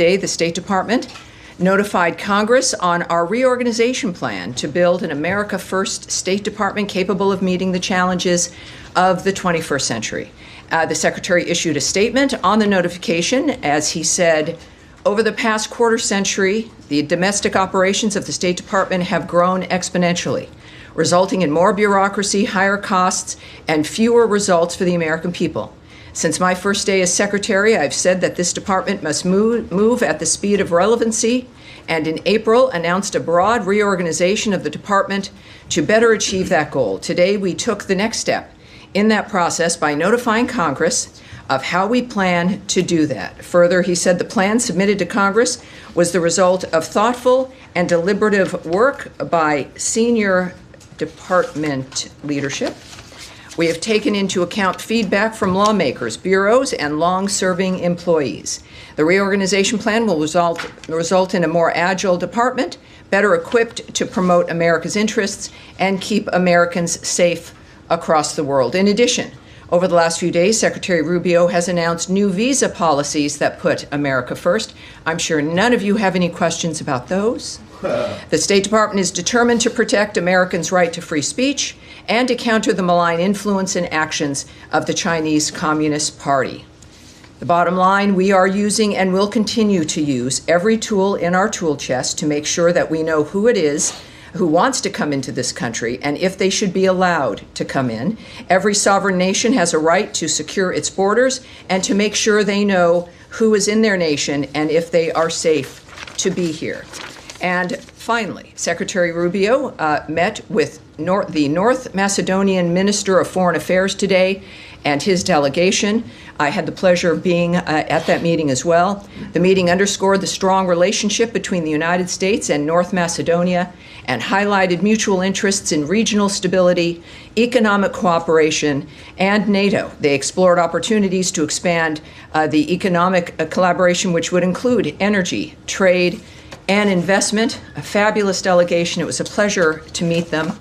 today, the State Department notified Congress on our reorganization plan to build an America First State Department capable of meeting the challenges of the 21st century. The Secretary issued a statement on the notification as he said, over the past quarter century, the domestic operations of the State Department have grown exponentially, resulting in more bureaucracy, higher costs, and fewer results for the American people. Since my first day as Secretary, I've said that this department must move at the speed of relevancy, and in April announced a broad reorganization of the department to better achieve that goal. Today, we took the next step in that process by notifying Congress of how we plan to do that. Further, he said the plan submitted to Congress was the result of thoughtful and deliberative work by senior department leadership. We have taken into account feedback from lawmakers, bureaus, and long-serving employees. The reorganization plan will result in a more agile department, better equipped to promote America's interests and keep Americans safe across the world. In addition, over the last few days, Secretary Rubio has announced new visa policies that put America first. I'm sure none of you have any questions about those. The State Department is determined to protect Americans' right to free speech and to counter the malign influence and actions of the Chinese Communist Party. The bottom line, we are using and will continue to use every tool in our tool chest to make sure that we know who it is who wants to come into this country and if they should be allowed to come in. Every sovereign nation has a right to secure its borders and to make sure they know who is in their nation and if they are safe to be here. And finally, Secretary Rubio met with the North Macedonian Minister of Foreign Affairs today and his delegation. I had the pleasure of being at that meeting as well. The meeting underscored the strong relationship between the United States and North Macedonia and highlighted mutual interests in regional stability, economic cooperation, and NATO. They explored opportunities to expand the economic collaboration, which would include energy, trade, and investment. A fabulous delegation. It was a pleasure to meet them.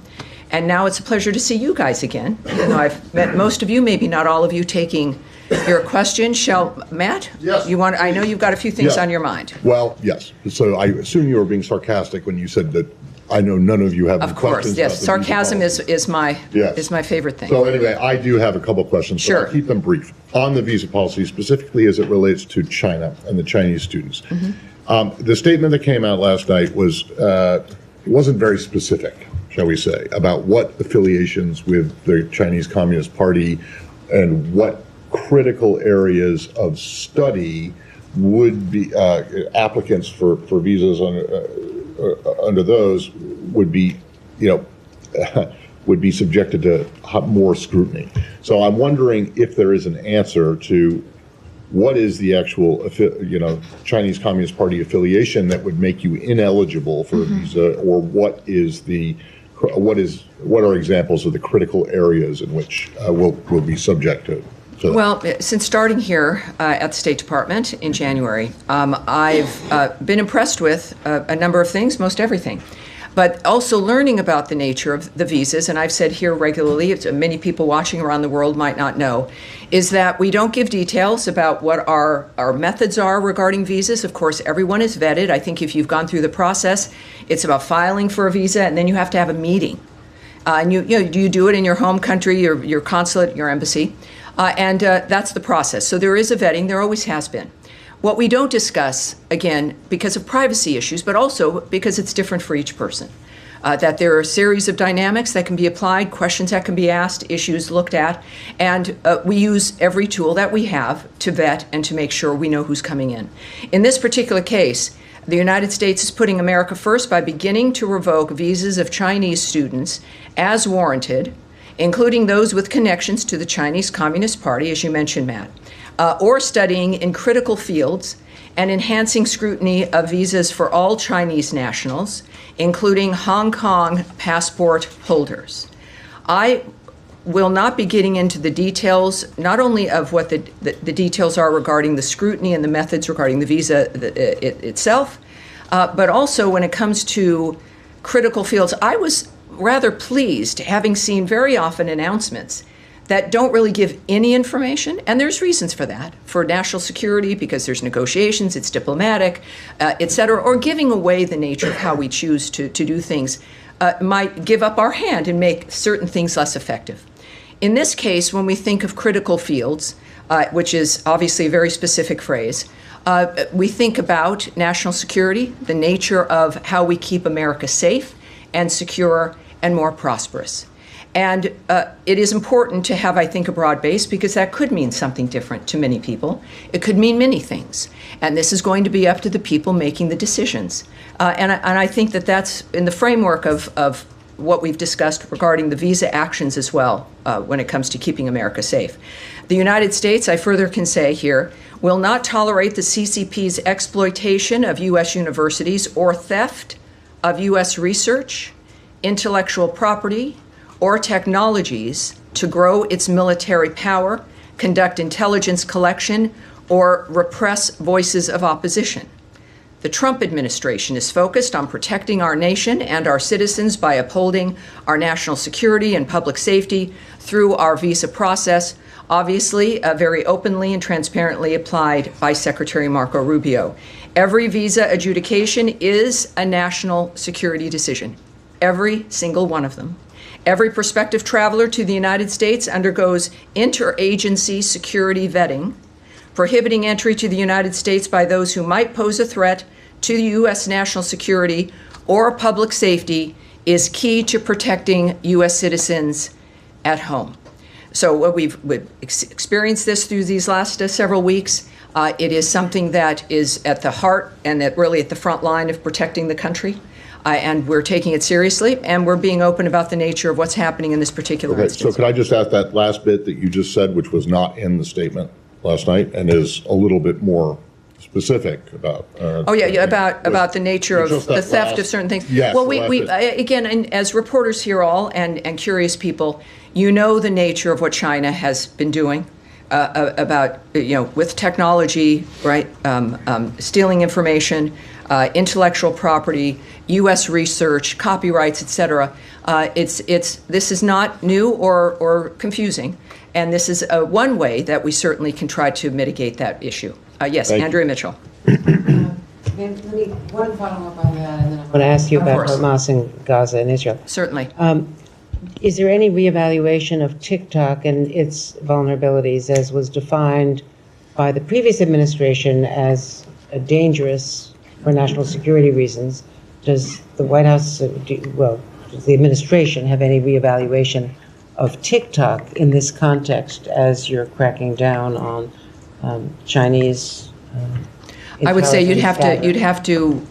And now it's a pleasure to see you guys again. Even though I've met most of you, maybe not all of you, taking your question. Matt? Yes. I know you've got a few things on your mind. Well, yes. So I assume you were being sarcastic when you said that I know none of you have any questions. Of course, yes. Sarcasm is my favorite thing. So anyway, I do have a couple of questions. Sure. But I'll keep them brief. On the visa policy, specifically as it relates to China and the Chinese students. Mm-hmm. The statement that came out last night was, it wasn't very specific, shall we say, about what affiliations with the Chinese Communist Party and what critical areas of study would be applicants for visas under those would be, would be subjected to more scrutiny. So I'm wondering if there is an answer to what is the actual, Chinese Communist Party affiliation that would make you ineligible for a visa, or what are examples of the critical areas in which we'll be subject to? Well, since starting here at the State Department in January, I've been impressed with a number of things, most everything, but also learning about the nature of the visas. And I've said here regularly, many people watching around the world might not know, is that we don't give details about what our methods are regarding visas. Of course, everyone is vetted. I think if you've gone through the process, it's about filing for a visa, and then you have to have a meeting. And you do it in your home country, your consulate, your embassy. And that's the process. So there is a vetting. There always has been. What we don't discuss, again, because of privacy issues, but also because it's different for each person, that there are a series of dynamics that can be applied, questions that can be asked, issues looked at, and we use every tool that we have to vet and to make sure we know who's coming in. In this particular case, the United States is putting America first by beginning to revoke visas of Chinese students as warranted, including those with connections to the Chinese Communist Party, as you mentioned, Matt, or studying in critical fields, and enhancing scrutiny of visas for all Chinese nationals, including Hong Kong passport holders. I will not be getting into the details, not only of what the details are regarding the scrutiny and the methods regarding the visa itself, but also when it comes to critical fields. I was rather pleased, having seen very often announcements that don't really give any information, and there's reasons for that, for national security, because there's negotiations, it's diplomatic, et cetera, or giving away the nature of how we choose to do things, might give up our hand and make certain things less effective. In this case, when we think of critical fields, which is obviously a very specific phrase, we think about national security, the nature of how we keep America safe and secure and more prosperous. And it is important to have, I think, a broad base, because that could mean something different to many people. It could mean many things. And this is going to be up to the people making the decisions. And I think that that's in the framework of what we've discussed regarding the visa actions as well, when it comes to keeping America safe. The United States, I further can say here, will not tolerate the CCP's exploitation of U.S. universities or theft of U.S. research, intellectual property, or technologies to grow its military power, conduct intelligence collection, or repress voices of opposition. The Trump administration is focused on protecting our nation and our citizens by upholding our national security and public safety through our visa process, obviously very openly and transparently applied by Secretary Marco Rubio. Every visa adjudication is a national security decision, every single one of them. Every prospective traveler to the United States undergoes interagency security vetting. Prohibiting entry to the United States by those who might pose a threat to U.S. national security or public safety is key to protecting U.S. citizens at home. So we've experienced this through these last several weeks. It is something that is at the heart and really at the front line of protecting the country. And we're taking it seriously, and we're being open about the nature of what's happening in this particular instance. So could I just ask that last bit that you just said, which was not in the statement last night and is a little bit more specific about about the nature of the theft of certain things. Yes, well, we again, and as reporters here all and curious people, you know the nature of what China has been doing about with technology, right? Stealing information, intellectual property, U.S. research, copyrights, etc. This is not new or confusing. And this is one way that we certainly can try to mitigate that issue. Yes, Andrea Mitchell. One follow-up on that, and then I want to ask you about Hamas and Gaza and Israel. Certainly. Is there any reevaluation of TikTok and its vulnerabilities, as was defined by the previous administration as dangerous for national security reasons? Does the White House, does the administration have any reevaluation of TikTok in this context as you're cracking down on Chinese? I would say you'd have to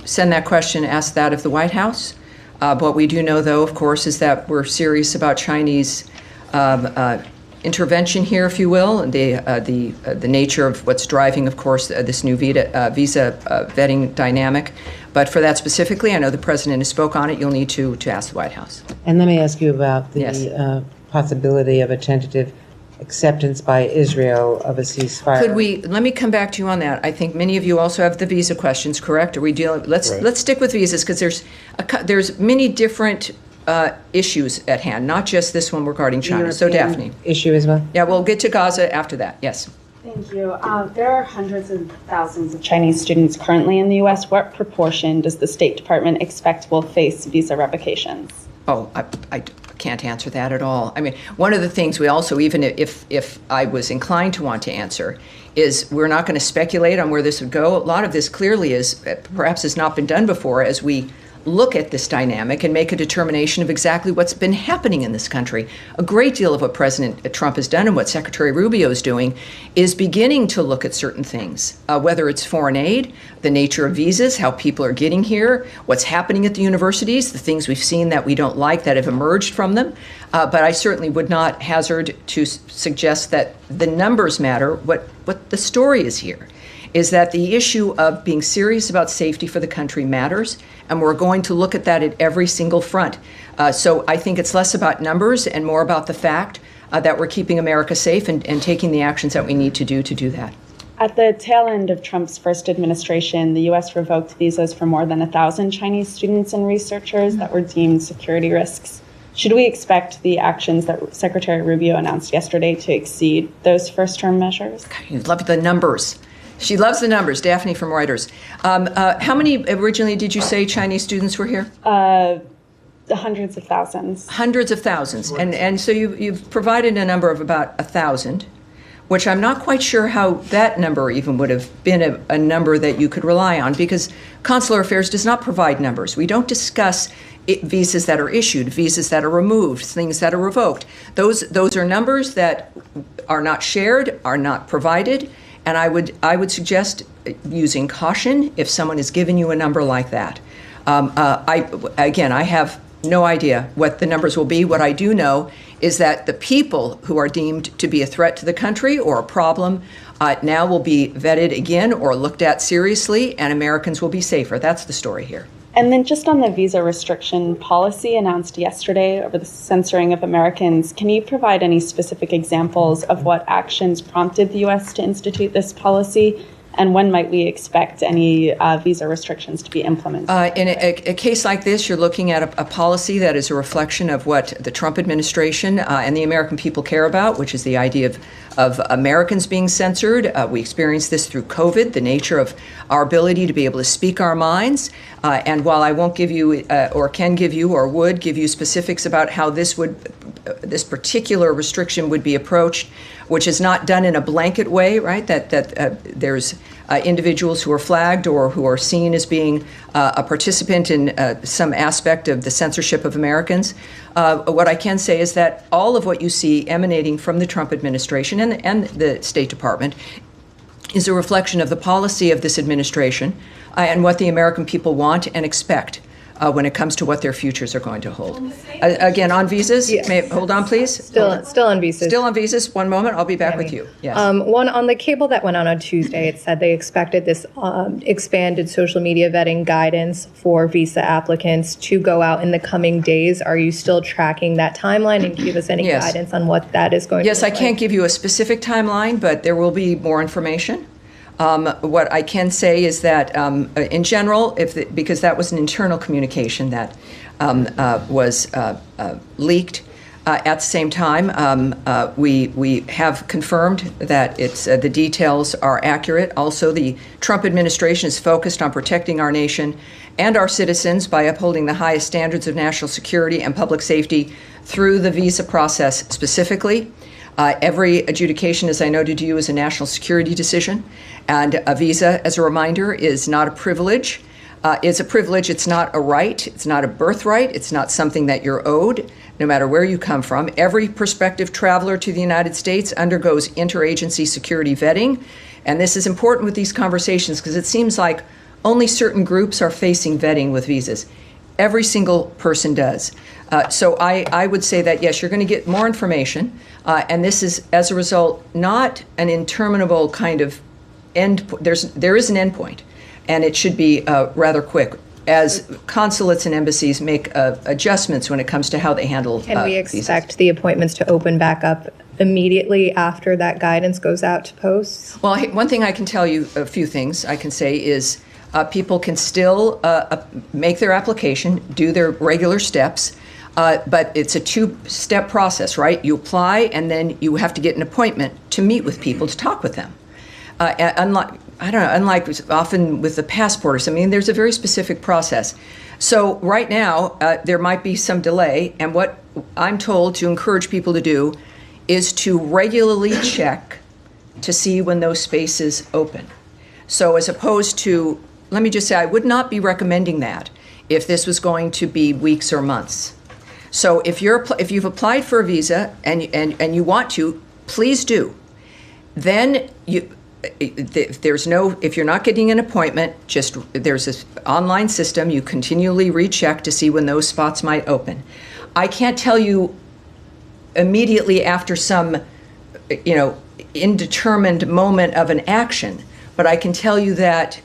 send that question, ask that of the White House. What we do know, though, of course, is that we're serious about Chinese intervention here, if you will, and the nature of what's driving, of course, this new visa vetting dynamic. But for that specifically, I know the president has spoke on it. You'll need to ask the White House. And let me ask you about the possibility of a tentative acceptance by Israel of a ceasefire. Let me come back to you on that. I think many of you also have the visa questions, correct? Are we dealing? Let's stick with visas, because there's many different issues at hand, not just this one regarding China. So Daphne. Issue as well? Yeah, we'll get to Gaza after that. Yes. Thank you. There are hundreds of thousands of Chinese students currently in the U.S. What proportion does the State Department expect will face visa revocations? Oh, I can't answer that at all. I mean, one of the things we also, even if I was inclined to want to answer, is we're not going to speculate on where this would go. A lot of this clearly perhaps has not been done before, as we look at this dynamic and make a determination of exactly what's been happening in this country. A great deal of what President Trump has done and what Secretary Rubio is doing is beginning to look at certain things, whether it's foreign aid, the nature of visas, how people are getting here, what's happening at the universities, the things we've seen that we don't like that have emerged from them. But I certainly would not hazard to suggest that the numbers matter. What the story is here is that the issue of being serious about safety for the country matters, and we're going to look at that at every single front. So I think it's less about numbers and more about the fact that we're keeping America safe and taking the actions that we need to do that. At the tail end of Trump's first administration, the U.S. revoked visas for more than 1,000 Chinese students and researchers that were deemed security risks. Should we expect the actions that Secretary Rubio announced yesterday to exceed those first-term measures? You love the numbers. She loves the numbers, Daphne from Reuters. How many originally did you say Chinese students were here? The hundreds of thousands. Hundreds of thousands. And so you've provided a number of about 1,000, which I'm not quite sure how that number even would have been a number that you could rely on, because Consular Affairs does not provide numbers. We don't discuss visas that are issued, visas that are removed, things that are revoked. Those are numbers that are not shared, are not provided, and I would suggest using caution if someone has given you a number like that. I have no idea what the numbers will be. What I do know is that the people who are deemed to be a threat to the country or a problem now will be vetted again or looked at seriously, and Americans will be safer. That's the story here. And then just on the visa restriction policy announced yesterday over the censoring of Americans, can you provide any specific examples of what actions prompted the U.S. to institute this policy? And when might we expect any visa restrictions to be implemented? In a case like this, you're looking at a policy that is a reflection of what the Trump administration and the American people care about, which is the idea of Americans being censored. We experienced this through COVID, the nature of our ability to be able to speak our minds. And while I won't give you or can give you or would give you specifics about how this particular restriction would be approached, which is not done in a blanket way, right? That there's individuals who are flagged or who are seen as being a participant in some aspect of the censorship of Americans. What I can say is that all of what you see emanating from the Trump administration and the State Department is a reflection of the policy of this administration and what the American people want and expect when it comes to what their futures are going to hold. Again, on visas, Yes. hold on, please. Still on visas. Still on visas. One moment, I'll be back with you. Yes. One on the cable that went on Tuesday, it said they expected this expanded social media vetting guidance for visa applicants to go out in the coming days. Are you still tracking that timeline, and give us any Yes. guidance on what that is going to Yes, look I can't like? give you a specific timeline, but there will be more information. What I can say is that, in general, because that was an internal communication that was leaked. At the same time, we have confirmed that the details are accurate. Also, the Trump administration is focused on protecting our nation and our citizens by upholding the highest standards of national security and public safety through the visa process specifically. Every adjudication, as I noted to you, is a national security decision. And a visa, as a reminder, is not a privilege. It's a privilege. It's not a right. It's not a birthright. It's not something that you're owed, no matter where you come from. Every prospective traveler to the United States undergoes interagency security vetting. And this is important with these conversations because it seems like only certain groups are facing vetting with visas. Every single person does. So I would say that, yes, you're going to get more information. And this is, as a result, not an interminable kind of end. There is an end point, and it should be rather quick as consulates and embassies make adjustments when it comes to how they handle Can we visas. expect the appointments to open back up immediately after that guidance goes out to posts? Well, one thing I can tell you, a few things I can say is people can still make their application, do their regular steps. But it's a two-step process, right? You apply, and then you have to get an appointment to meet with people, to talk with them. Unlike often with the passport or something, there's a very specific process. So right now, there might be some delay, and what I'm told to encourage people to do is to regularly check to see when those spaces open. So as opposed to, let me just say, I would not be recommending that if this was going to be weeks or months. So if you've applied for a visa and you want to, please do. Then if you're not getting an appointment, there's this online system. You continually recheck to see when those spots might open. I can't tell you immediately after some, indeterminate moment of an action, but I can tell you that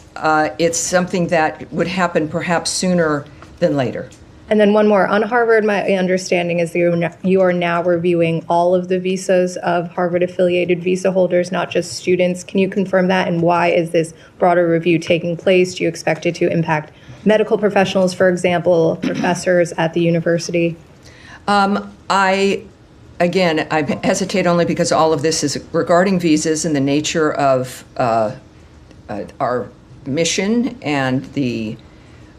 it's something that would happen perhaps sooner than later. And then one more. On Harvard, my understanding is you are now reviewing all of the visas of Harvard-affiliated visa holders, not just students. Can you confirm that? And why is this broader review taking place? Do you expect it to impact medical professionals, for example, professors at the university? I hesitate only because all of this is regarding visas and the nature of our mission and the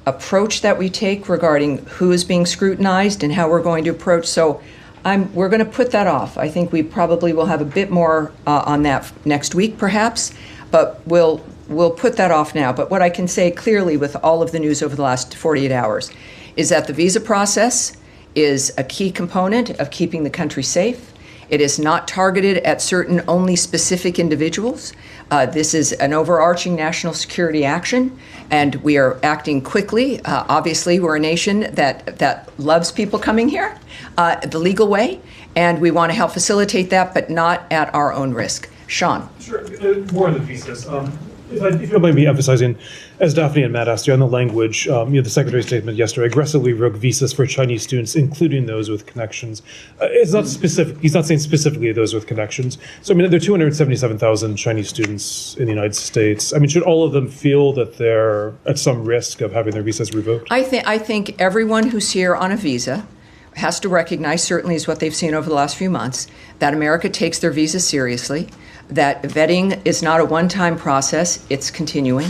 approach that we take regarding who is being scrutinized and how we're going to approach. So we're going to put that off. I think we probably will have a bit more on that next week, perhaps, but we'll put that off now. But what I can say clearly with all of the news over the last 48 hours is that the visa process is a key component of keeping the country safe. It is not targeted at certain only specific individuals. This is an overarching national security action, and we are acting quickly. Obviously, we're a nation that loves people coming here the legal way, and we want to help facilitate that, but not at our own risk. Sean. Sure. More on the visas. If you don't mind me emphasizing, as Daphne and Matt asked you on the language, the Secretary's statement yesterday aggressively revoked visas for Chinese students, including those with connections. It's not specific. He's not saying specifically those with connections. So, there are 277,000 Chinese students in the United States. Should all of them feel that they're at some risk of having their visas revoked? I think everyone who's here on a visa has to recognize, certainly is what they've seen over the last few months, that America takes their visas seriously, that vetting is not a one-time process, it's continuing,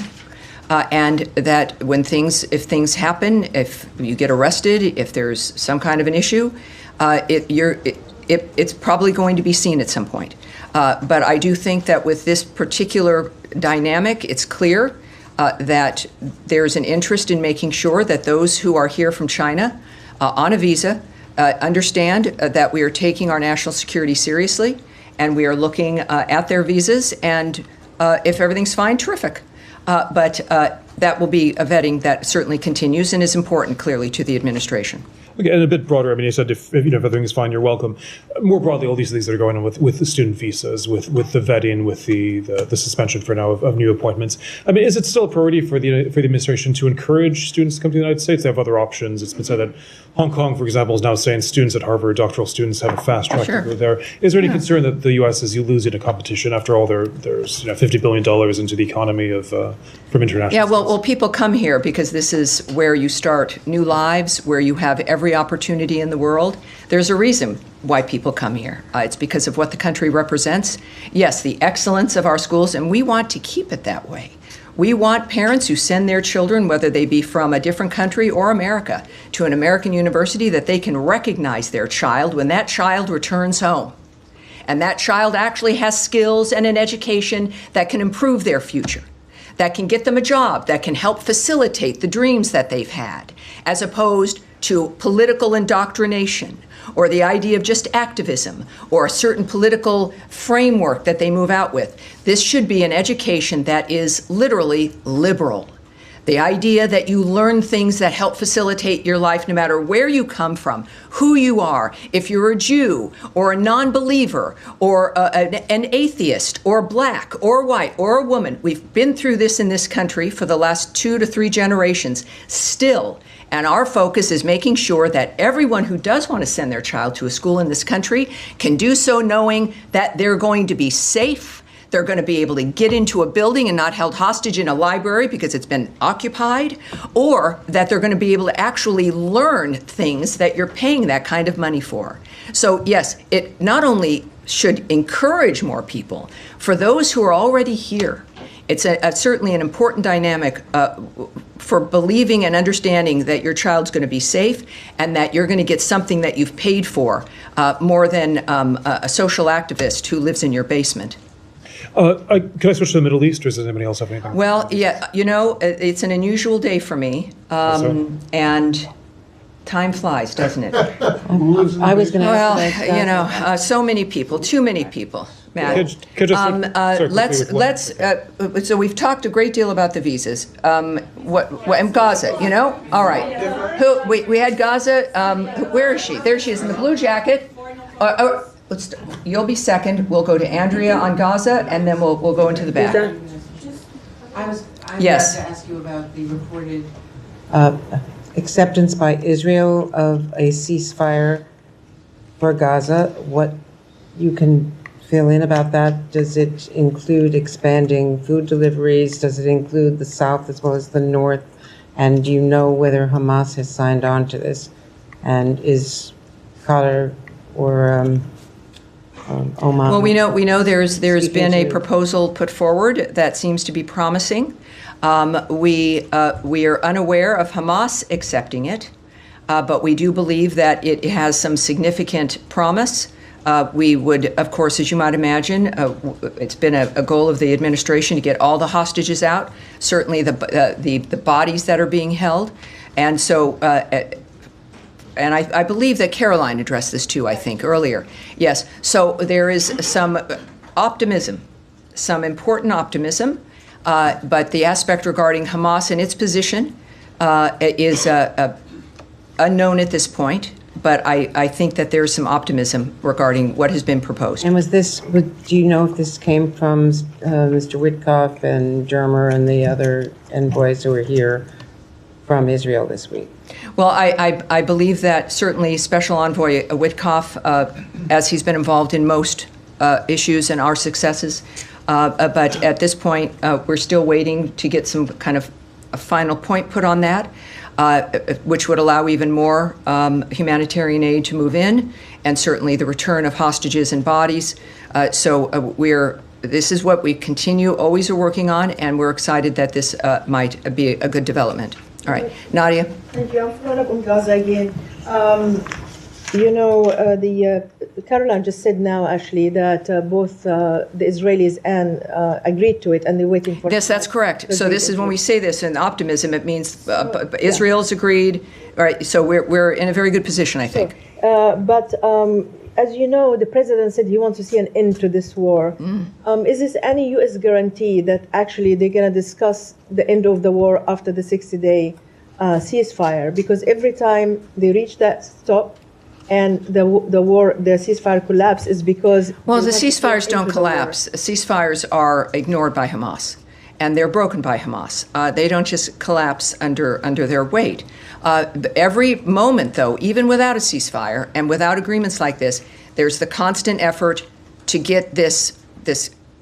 and that if things happen, if you get arrested, if there's some kind of an issue, it's probably going to be seen at some point. But I do think that with this particular dynamic, it's clear that there's an interest in making sure that those who are here from China on a visa understand that we are taking our national security seriously, and we are looking at their visas, and if everything's fine, terrific. But that will be a vetting that certainly continues and is important, clearly, to the administration. Okay, and a bit broader, you said if everything's fine, you're welcome. More broadly, all these things that are going on with the student visas, with the vetting, with the suspension for now of new appointments. Is it still a priority for the administration to encourage students to come to the United States? They have other options. It's been said that Hong Kong, for example, is now saying students at Harvard, doctoral students, have a fast track to go there. Is there any concern that the U.S. is losing a competition? After all, there's $50 billion into the economy from international. Yeah, well, people come here because this is where you start new lives, where you have every opportunity in the world. There's a reason why people come here. It's because of what the country represents. Yes, the excellence of our schools, and we want to keep it that way. We want parents who send their children, whether they be from a different country or America, to an American university, that they can recognize their child when that child returns home. And that child actually has skills and an education that can improve their future, that can get them a job, that can help facilitate the dreams that they've had, as opposed to political indoctrination or the idea of just activism or a certain political framework that they move out with. This should be an education that is literally liberal. The idea that you learn things that help facilitate your life no matter where you come from, who you are, if you're a Jew or a non-believer or an atheist or black or white or a woman. We've been through this in this country for the last 2 to 3 generations still. And our focus is making sure that everyone who does want to send their child to a school in this country can do so knowing that they're going to be safe. They're going to be able to get into a building and not held hostage in a library because it's been occupied, or that they're going to be able to actually learn things that you're paying that kind of money for. So yes, it not only should encourage more people, for those who are already here, it's certainly an important dynamic for believing and understanding that your child's going to be safe and that you're going to get something that you've paid for more than a social activist who lives in your basement. Can I switch to the Middle East, or does anybody else have anything? Well, yeah, it's an unusual day for me, and time flies, doesn't it? I was going to ask Well, so many people, too many people. Matt. So we've talked a great deal about the visas. And Gaza, All right. We had Gaza. Where is she? There she is in the blue jacket. You'll be second. We'll go to Andrea on Gaza, and then we'll go into the back. I was Yes. about to ask you about the reported acceptance by Israel of a ceasefire for Gaza. What you can fill in about that? Does it include expanding food deliveries? Does it include the south as well as the north? And do you know whether Hamas has signed on to this and is Qatar or Oman? Well, we know there's been a to- proposal put forward that seems to be promising. We are unaware of Hamas accepting it, but we do believe that it has some significant promise. We would, of course, as you might imagine, it's been a goal of the administration to get all the hostages out, certainly the bodies that are being held. And so, and I believe that Caroline addressed this too, I think, earlier. Yes, so there is some optimism, some important optimism, but the aspect regarding Hamas and its position is unknown at this point. But I think that there's some optimism regarding what has been proposed. And do you know if this came from Mr. Witkoff and Dermer and the other envoys who were here from Israel this week? Well, I believe that certainly Special Envoy Witkoff, as he's been involved in most issues and our successes, but at this point, we're still waiting to get some kind of a final point put on that. Which would allow even more humanitarian aid to move in, and certainly the return of hostages and bodies. This is what we continue always are working on, and we're excited that this might be a good development. All right, Nadia. Thank you. I'm following up on Gaza again. Caroline just said now, actually, that both the Israelis and agreed to it, and they're waiting for. Yes, that's correct. So this is when we say this in optimism, it means Israel's agreed. All right, so we're in a very good position, I think. But as you know, the president said he wants to see an end to this war. Is this any U.S. guarantee that actually they're going to discuss the end of the war after the 60-day ceasefire? Because every time they reach that stop, and the ceasefire collapse is because... Well, the ceasefires don't collapse. Ceasefires are ignored by Hamas, and they're broken by Hamas. They don't just collapse under their weight. Every moment, though, even without a ceasefire and without agreements like this, there's the constant effort to get this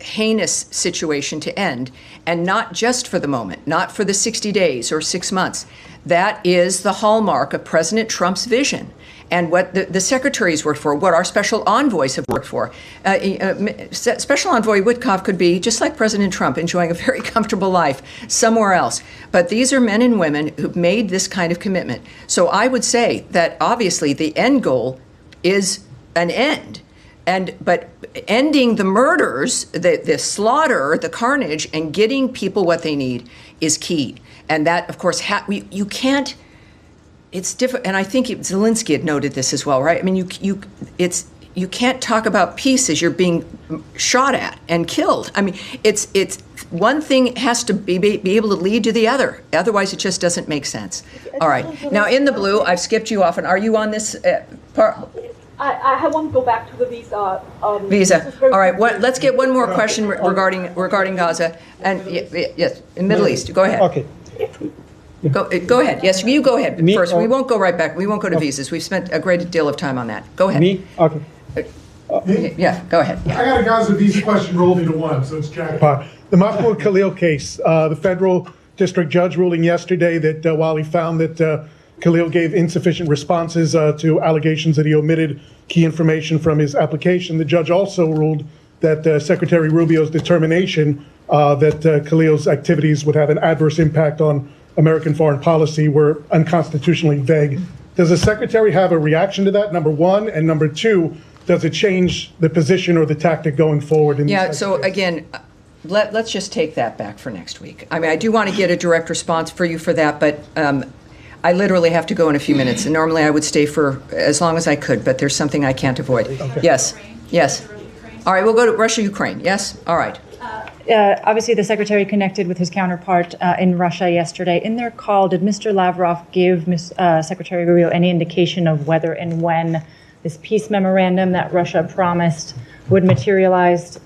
heinous situation to end, and not just for the moment, not for the 60 days or 6 months. That is the hallmark of President Trump's vision. And what the secretaries worked for, what our special envoys have worked for. Special Envoy Witkoff could be, just like President Trump, enjoying a very comfortable life somewhere else. But these are men and women who've made this kind of commitment. So I would say that obviously the end goal is an end. But ending the murders, the slaughter, the carnage, and getting people what they need is key. And that, of course, you can't. It's different, and I think Zelensky had noted this as well, right? I mean, you can't talk about peace as you're being shot at and killed. I mean, it's one thing has to be able to lead to the other. Otherwise, it just doesn't make sense. All right. Now, in the blue, I've skipped you off, and are you on this part? I want to go back to the visa. Visa. All right. Let's get one more question regarding Gaza and yes, in Middle East. Go ahead. Okay. Go ahead. Yes, you go ahead first. We won't go right back. We won't go to visas. We've spent a great deal of time on that. Go ahead. Me? Okay. Yeah, go ahead. Yeah. I got a Gaza visa question rolled into one, so it's jackpot. The Mahmoud Khalil case, the federal district judge ruling yesterday that while he found that Khalil gave insufficient responses to allegations that he omitted key information from his application, the judge also ruled that Secretary Rubio's determination that Khalil's activities would have an adverse impact on American foreign policy were unconstitutionally vague. Does the secretary have a reaction to that, number one? And number two, does it change the position or the tactic going forward? So again, let's just take that back for next week. I mean, I do want to get a direct response for you for that, but I literally have to go in a few minutes. And normally I would stay for as long as I could, but there's something I can't avoid. Okay. Yes. All right, we'll go to Russia, Ukraine. Yes? All right. Obviously, the secretary connected with his counterpart in Russia yesterday. In their call, did Mr. Lavrov give Secretary Rubio any indication of whether and when this peace memorandum that Russia promised would materialize?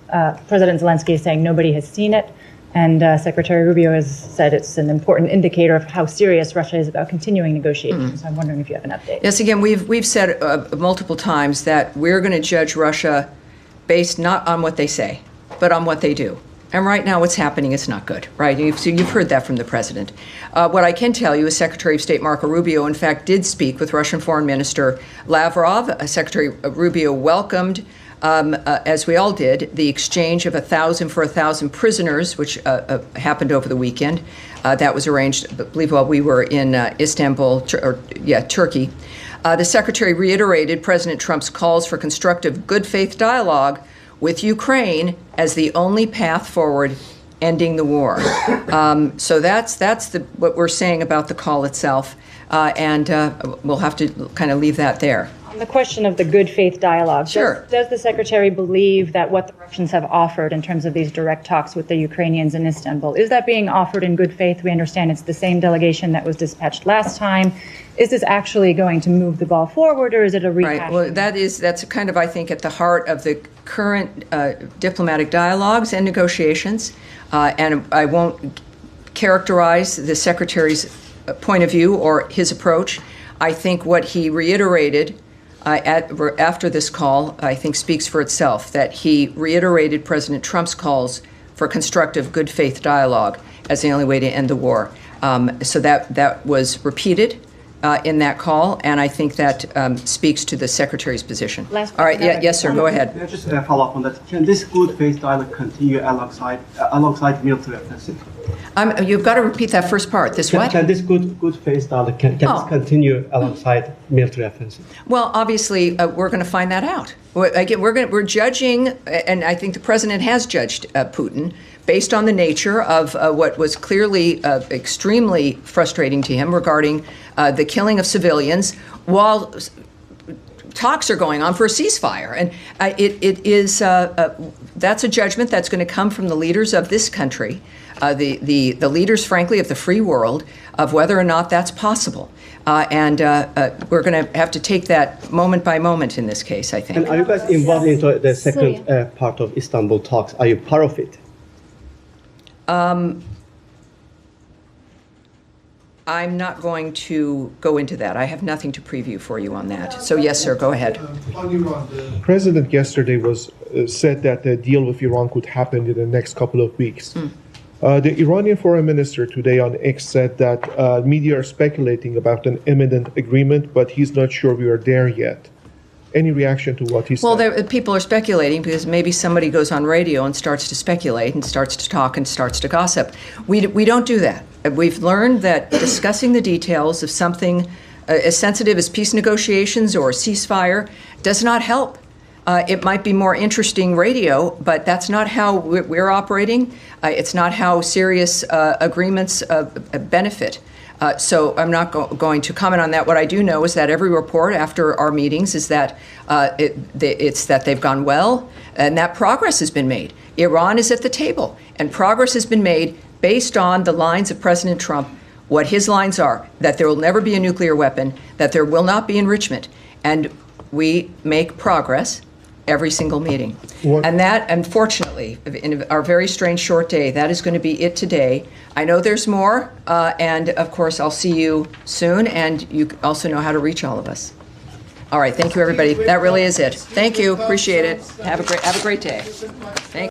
President Zelensky is saying nobody has seen it, and Secretary Rubio has said it's an important indicator of how serious Russia is about continuing negotiations. So I'm wondering if you have an update. Yes, again, we've said multiple times that we're going to judge Russia based not on what they say, but on what they do. And right now what's happening is not good, right? You've heard that from the president. What I can tell you is Secretary of State Marco Rubio, in fact, did speak with Russian Foreign Minister Lavrov. Secretary Rubio welcomed, as we all did, the exchange of 1,000 for 1,000 prisoners, which happened over the weekend. That was arranged, I believe, while we were in Istanbul, Turkey. The secretary reiterated President Trump's calls for constructive, good faith dialogue with Ukraine as the only path forward ending the war. So that's what we're saying about the call itself, and we'll have to kind of leave that there. On the question of the good faith dialogue, sure. Does the secretary believe that what the Russians have offered in terms of these direct talks with the Ukrainians in Istanbul, is that being offered in good faith? We understand it's the same delegation that was dispatched last time. Is this actually going to move the ball forward, or is it a rehash? Right. Well, that's kind of, I think, at the heart of the current diplomatic dialogues and negotiations. And I won't characterize the secretary's point of view or his approach. I think what he reiterated after this call, I think, speaks for itself, that he reiterated President Trump's calls for constructive, good faith dialogue as the only way to end the war. So that was repeated in that call, and I think that speaks to the secretary's position. All right, yes, sir, go ahead. Can I just follow up on that? Can this good faith dialogue continue alongside military offensive? You've got to repeat that first part. Can this good faith dialogue this continue alongside military offensive? Well, obviously, we're going to find that out. Again, we're judging, and I think the president has judged Putin based on the nature of what was clearly extremely frustrating to him regarding the killing of civilians while talks are going on for a ceasefire. And that's a judgment that's going to come from the leaders of this country, the leaders, frankly, of the free world, of whether or not that's possible. And we're going to have to take that moment by moment in this case, I think. And are you guys involved into the second part of Istanbul talks? Are you part of it? I'm not going to go into that. I have nothing to preview for you on that. So yes, sir, go ahead. The president yesterday said that the deal with Iran could happen in the next couple of weeks. The Iranian foreign minister today on X said that media are speculating about an imminent agreement, but he's not sure we are there yet. Any reaction to what he said? Well, people are speculating because maybe somebody goes on radio and starts to speculate and starts to talk and starts to gossip. We don't do that. We've learned that discussing the details of something as sensitive as peace negotiations or a ceasefire does not help. It might be more interesting radio, but that's not how we're operating. It's not how serious agreements benefit. So I'm not going to comment on that. What I do know is that every report after our meetings is that it's that they've gone well and that progress has been made. Iran is at the table, and progress has been made based on the lines of President Trump, what his lines are, that there will never be a nuclear weapon, that there will not be enrichment. And we make progress every single meeting. And that, unfortunately, in our very strange short day, that is going to be it today. I know there's more, and of course, I'll see you soon, and you also know how to reach all of us. All right, thank you, everybody. That really is it. Thank you. Appreciate it. Have a great day. Thank you.